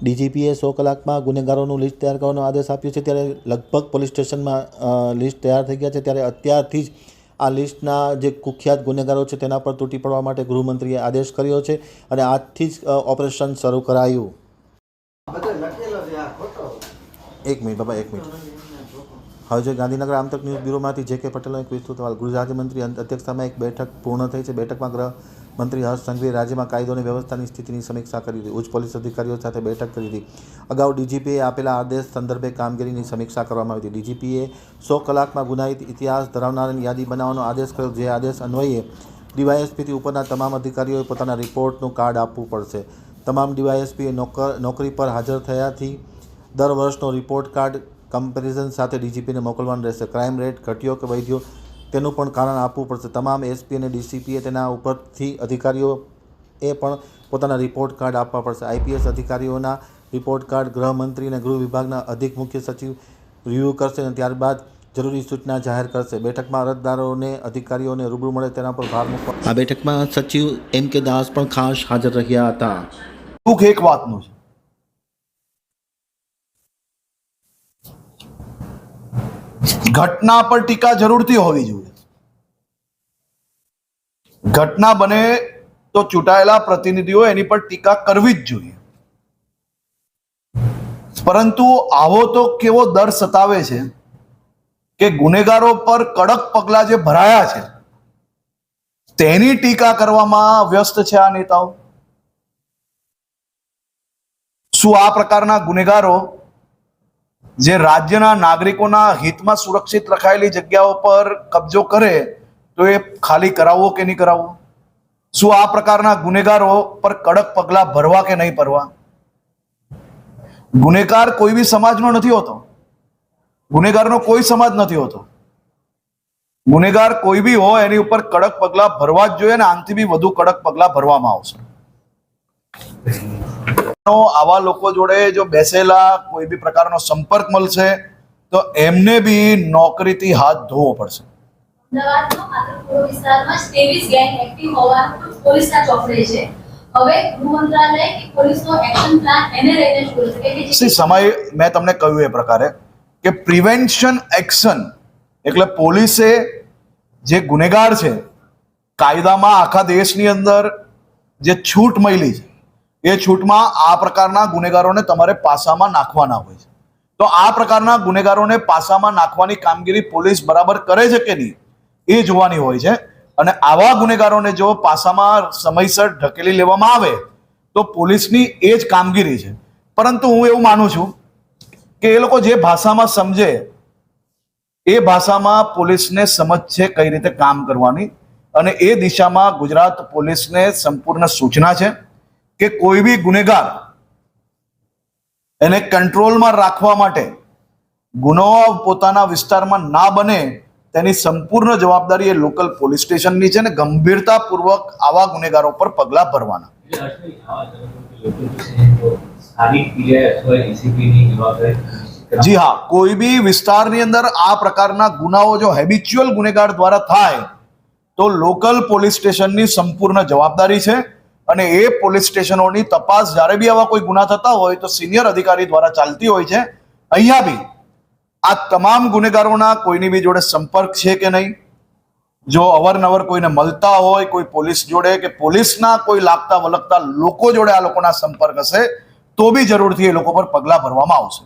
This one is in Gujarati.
ડીજીપીએ 100 કલાકમાં ગુનેગારોનું લિસ્ટ તૈયાર કરવાનો આદેશ આપ્યો છે, ત્યારે લગભગ પોલીસ સ્ટેશનમાં લિસ્ટ તૈયાર થઈ ગયા છે। ત્યારે અત્યારથી જ આ લિસ્ટના જે કુખ્યાત ગુનેગારો છે તેના પર તૂટી પડવા માટે ગૃહમંત્રીએ આદેશ કર્યો છે અને આજથી જ ઓપરેશન શરૂ કરાયું। એક મિનિટ બાબા, એક મિનિટ। હવે જે ગાંધીનગર આમતક ન્યૂઝ બ્યુરોમાંથી જે.કે. પટેલનો એક વિસ્તૃત અહેવાલ। ગૃહ રાજ્યમંત્રી અધ્યક્ષતામાં એક બેઠક પૂર્ણ થઈ છે। બેઠકમાં ગૃહમંત્રી હર્ષ સંઘવીએ રાજ્યમાં કાયદો અને વ્યવસ્થાની સ્થિતિની સમીક્ષા કરી હતી। ઉચ્ચ પોલીસ અધિકારીઓ સાથે બેઠક કરી હતી। અગાઉ ડીજીપીએ આપેલા આદેશ સંદર્ભે કામગીરીની સમીક્ષા કરવામાં આવી હતી। ડીજીપીએ 100 કલાકમાં ગુનાહિત ઇતિહાસ ધરાવનારની યાદી બનાવવાનો આદેશ કર્યો, જે આદેશ અન્વયે ડીવાયએસપીથી ઉપરના તમામ અધિકારીઓએ પોતાના રિપોર્ટનું કાર્ડ આપવું પડશે। તમામ ડીવાયએસપીએ નોકરી પર હાજર થયાથી દર વર્ષનો રિપોર્ટ કાર્ડ કમ્પેરિઝન સાથે ડીજીપીને મોકલવાનું રહેશે। ક્રાઇમ રેટ ઘટ્યો કે વધ્યો તેનું પણ કારણ આપવું પડશે। તમામ એસપી અને ડીસીપીએ તેના ઉપરથી અધિકારીઓએ પણ પોતાના રિપોર્ટ કાર્ડ આપવા પડશે। આઈપીએસ અધિકારીઓના રિપોર્ટ કાર્ડ ગૃહમંત્રી અને ગૃહ વિભાગના અધિક મુખ્ય સચિવ રિવ્યૂ કરશે અને ત્યારબાદ જરૂરી સૂચના જાહેર કરશે। બેઠકમાં અરજદારોને અધિકારીઓને રૂબરૂ મળે તેના પર ભાર મૂકવા આ બેઠકમાં સચિવ એમ.કે. દાસ પણ ખાસ હાજર રહ્યા હતા। દુઃખ એક વાતનું છે, ઘટના પર ટીકા જરૂરથી હોવી જોઈએ। ઘટના બને તો ચૂંટાયેલા પ્રતિનિધિઓ એની પર ટીકા કરવી જ જોઈએ, પરંતુ આવો તો કેવો ડર સતાવે છે કે ગુનેગારો પર કડક પગલાં જે ભરાયા છે તેની ટીકા કરવામાં વ્યસ્ત છે આ નેતાઓ। શું આ પ્રકારના ગુનેગારો જે રાજ્યના નાગરિકોના હિતમાં સુરક્ષિત રખાયેલી જગ્યાઓ પર કબજો કરે તો એ ખાલી કરાવવો કે નહીં કરાવવો? શું આ પ્રકારના ગુનેગારો પર કડક પગલાં ભરવા કે નહીં ભરવા? ગુનેગાર કોઈ બી સમાજનો નથી હોતો, ગુનેગારનો કોઈ સમાજ નથી હોતો। ગુનેગાર કોઈ બી હોય એની ઉપર કડક પગલાં ભરવા જ જોઈએ અને આનાથી બી વધુ કડક પગલાં ભરવામાં આવશે। આવા લોકો જોડે જો બેસેલા કોઈ બી પ્રકારનો સંપર્ક મળશે તો એમને બી નોકરીથી હાથ ધોવો પડશે। સમય મેં તમને કહ્યું એ પ્રકારે કે પ્રિવેન્શન એક્શન એટલે પોલીસે જે ગુનેગાર છે કાયદામાં આખા દેશની અંદર જે છૂટ મળી છે એ છૂટમાં આ પ્રકારના ગુનેગારોને તમારે પાસામાં નાખવાના હોય છે। તો આ પ્રકારના ગુનેગારોને પાસામાં નાખવાની કામગીરી પોલીસ બરાબર કરે છે કે નહીં એ જોવાની હોય છે અને આવા ગુનેગારોને જો પાસામાં સમયસર ઢકેલી લેવામાં આવે તો પોલીસની એ જ કામગીરી છે। પરંતુ હું એવું માનું છું કે એ લોકો જે ભાષામાં સમજે એ ભાષામાં પોલીસને સમજ છે કઈ રીતે કામ કરવાની અને એ દિશામાં ગુજરાત પોલીસને સંપૂર્ણ સૂચના છે કે કોઈ બી ગુનેગાર એને કંટ્રોલમાં રાખવા માટે ગુનો પોતાના વિસ્તારમાં ના બને તેની સંપૂર્ણ જવાબદારી એ લોકલ પોલીસ સ્ટેશનની છે ને ગંભીરતાપૂર્વક આવા ગુનેગારો પર પગલાં ભરવાના। જી હા, કોઈ બી વિસ્તારની અંદર આ પ્રકારના ગુનાઓ જો હેબિચ્યુઅલ ગુનેગાર દ્વારા થાય તો લોકલ પોલીસ સ્ટેશનની સંપૂર્ણ જવાબદારી છે અને એ પોલીસ સ્ટેશનોની તપાસ જ્યારે બી આવા કોઈ ગુના થતા હોય તો સિનિયર અધિકારી દ્વારા ચાલતી હોય છે। અહીંયા બી આ તમામ ગુનેગારોના કોઈની બી જોડે સંપર્ક છે કે નહીં, જો અવારનવાર કોઈને મળતા હોય કોઈ પોલીસ જોડે કે પોલીસના કોઈ લાગતા વળગતા લોકો જોડે આ લોકોના સંપર્ક હશે તો બી જરૂરથી એ લોકો પર પગલાં ભરવામાં આવશે।